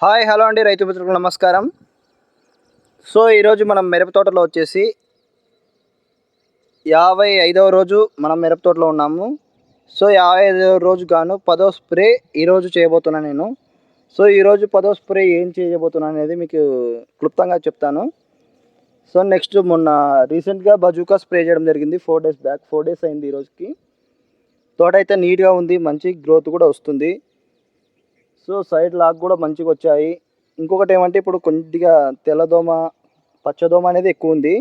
Hi hello అండి, రైతు మిత్రులకు నమస్కారం. సో ఈరోజు మనం మిరప తోటలో వచ్చేసి 55వ రోజు మనం మిరప తోటలో ఉన్నాము. సో 55వ రోజు గాను 10వ స్ప్రే ఈరోజు చేయబోతున్నాను నేను. సో ఈరోజు 10వ స్ప్రే ఏం చేయబోతున్నాను అనేది మీకు క్లుప్తంగా చెప్తాను. సో నెక్స్ట్ మొన్న రీసెంట్గా బజూకా స్ప్రే చేయడం జరిగింది 4 డేస్ బ్యాక్. 4 డేస్ అయింది ఈరోజుకి. తోట అయితే నీట్గా ఉంది, మంచి గ్రోత్ కూడా వస్తుంది. సో సైడ్ లాక్ కూడా మంచిగా వచ్చాయి. ఇంకొకటి ఏమంటే ఇప్పుడు కొద్దిగా తెల్లదోమ పచ్చదోమ అనేది ఎక్కువ ఉంది.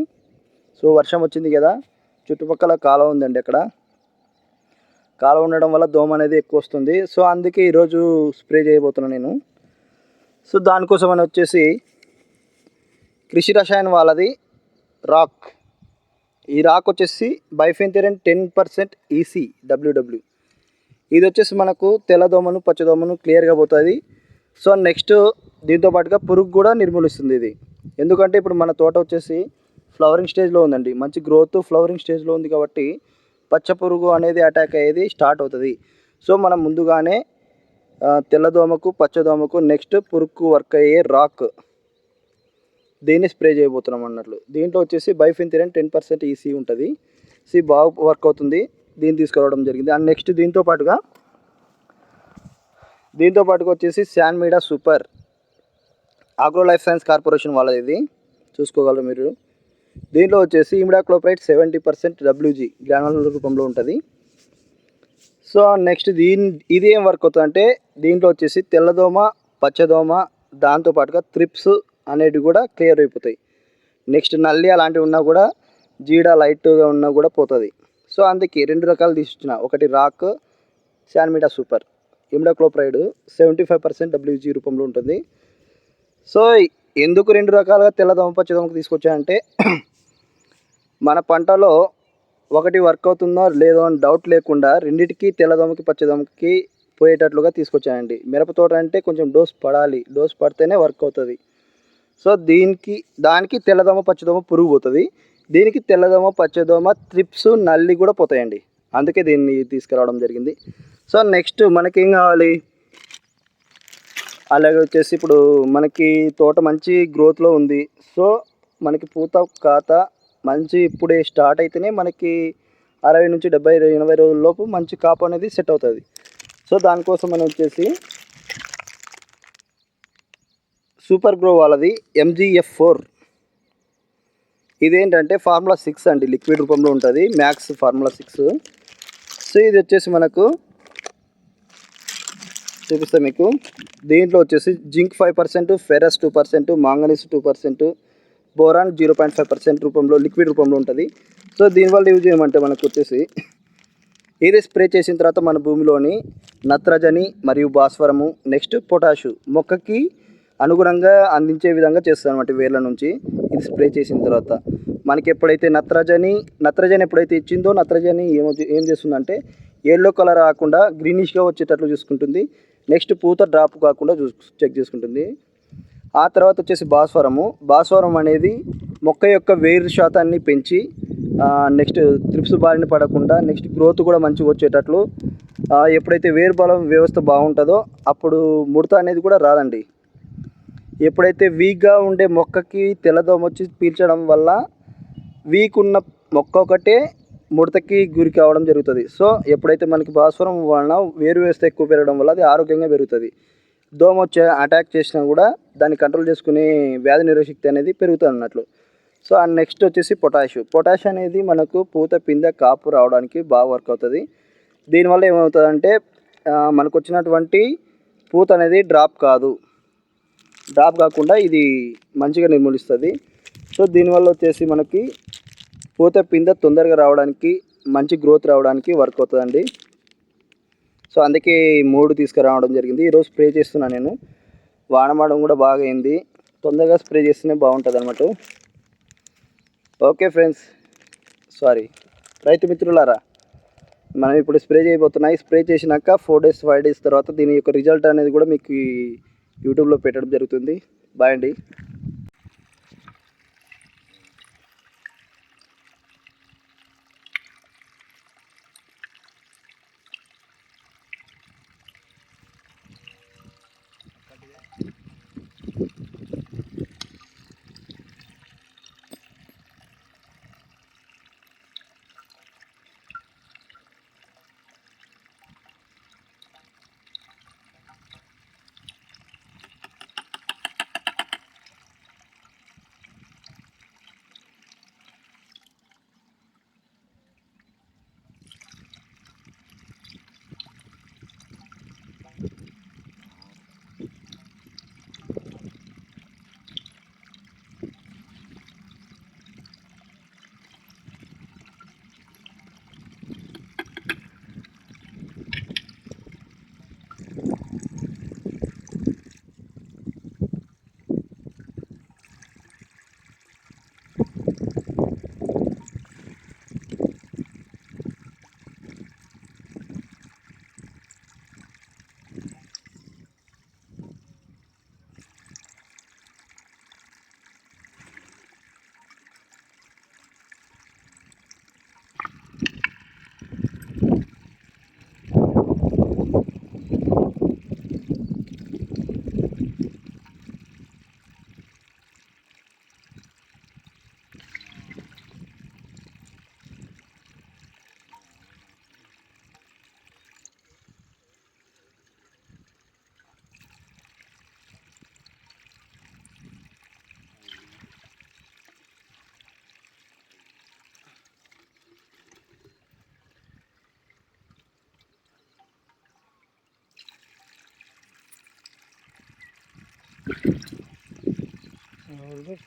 సో వర్షం వచ్చింది కదా, చుట్టుపక్కల కాలువ ఉందండి, అక్కడ కాలువ ఉండడం వల్ల దోమ అనేది ఎక్కువ వస్తుంది. సో అందుకే ఈరోజు స్ప్రే చేయబోతున్నాను నేను. సో దానికోసం అని వచ్చేసి కృషి రసాయన వాళ్ళది రాక్. ఈ రాక్ వచ్చేసి బైఫెన్థెరిన్ 10% ఈసీ డబ్ల్యూడబ్ల్యూ. ఇది వచ్చేసి మనకు తెల్లదోమను పచ్చదోమను క్లియర్గా పోతుంది. సో నెక్స్ట్ దీంతో పాటుగా పురుగు కూడా నిర్మూలిస్తుంది ఇది. ఎందుకంటే ఇప్పుడు మన తోట వచ్చేసి ఫ్లవరింగ్ స్టేజ్లో ఉందండి, మంచి గ్రోత్ ఫ్లవరింగ్ స్టేజ్లో ఉంది కాబట్టి పచ్చ పురుగు అనేది అటాక్ అయ్యేది స్టార్ట్ అవుతుంది. సో మనం ముందుగానే తెల్లదోమకు పచ్చదోమకు నెక్స్ట్ పురుగుకు వర్క్ అయ్యే రాక్ దీన్ని స్ప్రే చేయబోతున్నాం అన్నట్లు. దీంట్లో వచ్చేసి బైఫెన్థెరిన్ 10% ఈసీ ఉంటుంది. బాగా వర్క్ అవుతుంది, దీన్ని తీసుకురావడం జరిగింది. అండ్ నెక్స్ట్ దీంతో పాటుగా వచ్చేసి శాన్మీడా super agro life science corporation వాళ్ళది, ఇది చూసుకోగలరు మీరు. దీంట్లో వచ్చేసి ఇమిడాక్లోప్రైడ్ 70% డబ్ల్యూజీ గ్రానుల రూపంలో ఉంటుంది. సో నెక్స్ట్ ఇది ఏం వర్క్ అవుతుంది అంటే దీంట్లో వచ్చేసి తెల్లదోమ పచ్చదోమ దాంతోపాటుగా త్రిప్స్ అనేవి కూడా క్లియర్ అయిపోతాయి. నెక్స్ట్ నల్లి అలాంటివి ఉన్నా కూడా, జీడ లైట్గా ఉన్నా కూడా పోతుంది. సో అందుకే 2 రకాలు తీసుకొచ్చిన, ఒకటి రాక్, శాన్మీడా సూపర్. ఇమిడాక్లోప్రైడ్ 75% డబ్ల్యూజీ రూపంలో ఉంటుంది. సో ఎందుకు 2 రకాలుగా తెల్లదోమ పచ్చదోమకు తీసుకొచ్చానంటే మన పంటలో ఒకటి వర్క్ అవుతుందో లేదో అని డౌట్ లేకుండా రెండింటికి తెల్లదోమకి పచ్చదోమకి పోయేటట్లుగా తీసుకొచ్చానండి. మిరప తోట అంటే కొంచెం డోస్ పడాలి, డోస్ పడితేనే వర్క్ అవుతుంది. సో దానికి తెల్లదోమ పచ్చదోమ పురుగు పోతుంది, దీనికి తెల్లదోమ పచ్చదోమ త్రిప్స్ నల్లి కూడా పోతాయండి. అందుకే దీన్ని తీసుకురావడం జరిగింది. సో నెక్స్ట్ మనకేం కావాలి, అలాగే వచ్చేసి ఇప్పుడు మనకి తోట మంచి గ్రోత్లో ఉంది. సో మనకి పూత కాత మంచి ఇప్పుడే స్టార్ట్ అయితేనే మనకి 60 నుంచి 70 80 రోజుల లోపు మంచి కాపు అనేది సెట్ అవుతుంది. సో దానికోసం మనం వచ్చేసి సూపర్ గ్రో వాళ్ళది MGF4. ఇదేంటంటే ఫార్ములా 6 అండి, లిక్విడ్ రూపంలో ఉంటుంది, మ్యాక్స్ ఫార్ములా 6. సో ఇది వచ్చేసి మనకు చూపిస్తాను మీకు. దీంట్లో వచ్చేసి జింక్ 5%, ఫెరస్ 2%, మాంగనీస్ 2%, బోరాన్ 0.5% రూపంలో లిక్విడ్ రూపంలో ఉంటుంది. సో దీనివల్ల యూజ్ చేయమంటే మనకు వచ్చేసి ఇది స్ప్రే చేసిన తర్వాత మన భూమిలోని నత్రజని మరియు భాస్వరము నెక్స్ట్ పొటాషు మొక్కకి అనుగుణంగా అందించే విధంగా చేస్తుంది అనమాట. వేర్ల నుంచి ఇది స్ప్రే చేసిన తర్వాత మనకి ఎప్పుడైతే నత్రజని ఎప్పుడైతే ఇచ్చిందో నత్రజని ఏం చేస్తుందంటే ఎల్లో కలర్ రాకుండా గ్రీనిష్గా వచ్చేటట్లు చూసుకుంటుంది. నెక్స్ట్ పూత డ్రాప్ కాకుండా చెక్ చేసుకుంటుంది. ఆ తర్వాత వచ్చేసి భాస్వరం అనేది మొక్క యొక్క వేరు శాతాన్ని పెంచి నెక్స్ట్ త్రిప్స్ బారిన పడకుండా నెక్స్ట్ గ్రోత్ కూడా మంచిగా వచ్చేటట్లు, ఎప్పుడైతే వేరు బలం వ్యవస్థ బాగుంటుందో అప్పుడు ముడత అనేది కూడా రాదండి. ఎప్పుడైతే వీక్గా ఉండే మొక్కకి తెల్లదోమ వచ్చి పీల్చడం వల్ల వీక్ ఉన్న మొక్క ఒకటే ముడతకి గురి కావడం జరుగుతుంది. సో ఎప్పుడైతే మనకి భాస్వరం వలన వేరు వ్యవస్థ ఎక్కువ పెరగడం వల్ల అది ఆరోగ్యంగా పెరుగుతుంది. దోమ వచ్చే అటాక్ చేసినా కూడా దాన్ని కంట్రోల్ చేసుకునే వ్యాధి నిరోధశక్తి అనేది పెరుగుతుంది అన్నట్లు. సో అండ్ నెక్స్ట్ వచ్చేసి పొటాష్ అనేది మనకు పూత పిందె కాపు రావడానికి బాగా వర్క్ అవుతుంది. దీనివల్ల ఏమవుతుందంటే మనకు వచ్చినటువంటి పూత అనేది డ్రాప్ కాకుండా ఇది మంచిగా నిర్మూలిస్తుంది. సో దీనివల్ల వచ్చేసి మనకి పూత పిందె తొందరగా రావడానికి మంచి గ్రోత్ రావడానికి వర్క్ అవుతుందండి. సో అందుకే 3 తీసుకురావడం జరిగింది. ఈరోజు స్ప్రే చేస్తున్నాను నేను. వానమాడం కూడా బాగా అయింది, తొందరగా స్ప్రే చేస్తేనే బాగుంటుంది అన్నమాట. ఓకే ఫ్రెండ్స్, రైతు మిత్రులారా, మనం ఇప్పుడు స్ప్రే చేయబోతున్నాయి. స్ప్రే చేసినాక 4 డేస్ 5 డేస్ తర్వాత దీని యొక్క రిజల్ట్ అనేది కూడా మీకు యూట్యూబ్లో పెట్టడం జరుగుతుంది. బాయ్ అండి.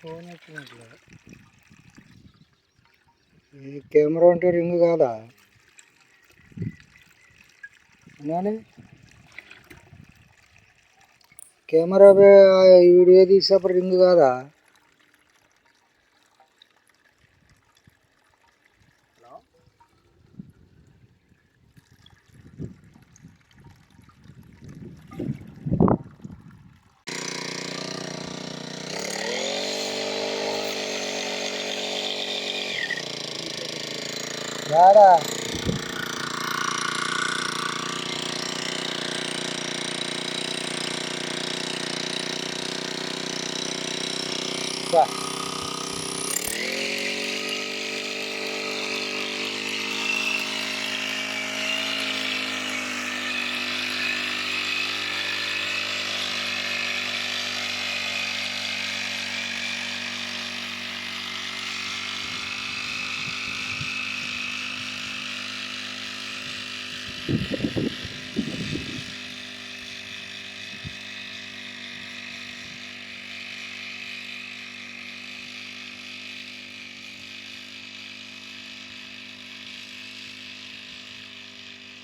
ఫోన్ వచ్చినట్లే ఈ కెమెరా అంటే రింగ్ కాదా నాని కెమెరా వీడియో తీసేప్పుడు రింగ్ కాదా రాడా బా